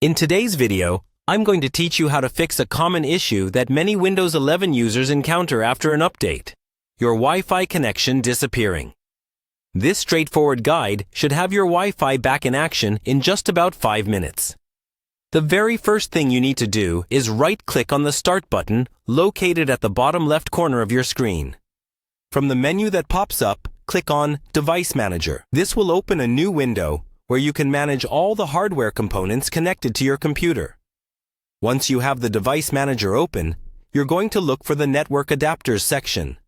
In today's video, I'm going to teach you how to fix a common issue that many Windows 11 users encounter after an update: your Wi-Fi connection disappearing. This straightforward guide should have your Wi-Fi back in action in just about 5 minutes. The very first thing you need to do is right-click on the Start button located at the bottom left corner of your screen. From the menu that pops up, click on Device Manager. This will open a new window where you can manage all the hardware components connected to your computer. Once you have the Device Manager open, you're going to look for the Network Adapters section.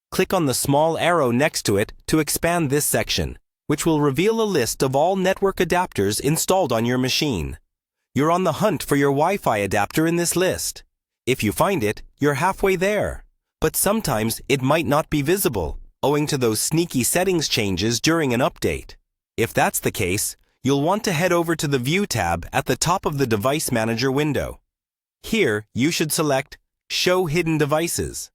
Click on the small arrow next to it to expand this section, which will reveal a list of all network adapters installed on your machine. You're on the hunt for your Wi-Fi adapter in this list. If you find it, you're halfway there. But sometimes it might not be visible, owing to those sneaky settings changes during an update. If that's the case, you'll want to head over to the View tab at the top of the Device Manager window. Here, you should select Show Hidden Devices.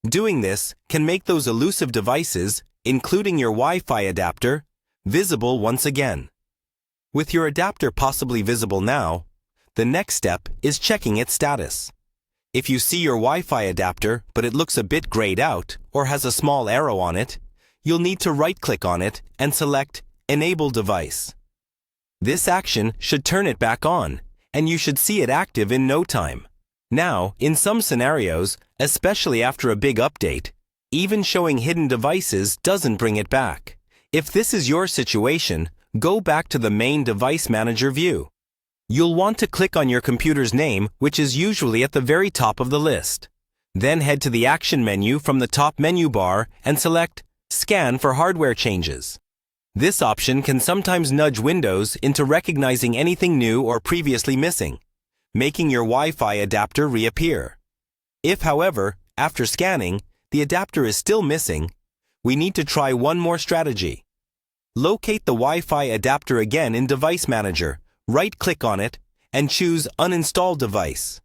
Doing this can make those elusive devices, including your Wi-Fi adapter, visible once again. With your adapter possibly visible now, the next step is checking its status. If you see your Wi-Fi adapter but it looks a bit grayed out or has a small arrow on it, you'll need to right-click on it and select Enable Device. This action should turn it back on, and you should see it active in no time. Now, in some scenarios, especially after a big update, even showing hidden devices doesn't bring it back. If this is your situation, go back to the main Device Manager view. You'll want to click on your computer's name, which is usually at the very top of the list. Then head to the Action menu from the top menu bar and select Scan for hardware changes. This option can sometimes nudge Windows into recognizing anything new or previously missing, making your Wi-Fi adapter reappear. If, however, after scanning, the adapter is still missing, we need to try one more strategy. Locate the Wi-Fi adapter again in Device Manager, right-click on it, and choose Uninstall Device.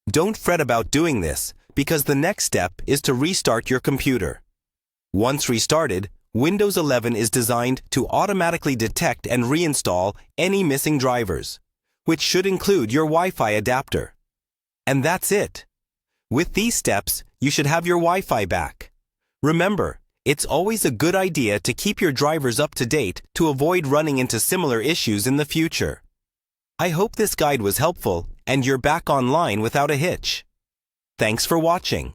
Don't fret about doing this, because the next step is to restart your computer. Once restarted, Windows 11 is designed to automatically detect and reinstall any missing drivers, which should include your Wi-Fi adapter. And that's it. With these steps, you should have your Wi-Fi back. Remember, it's always a good idea to keep your drivers up to date to avoid running into similar issues in the future. I hope this guide was helpful and you're back online without a hitch. Thanks for watching.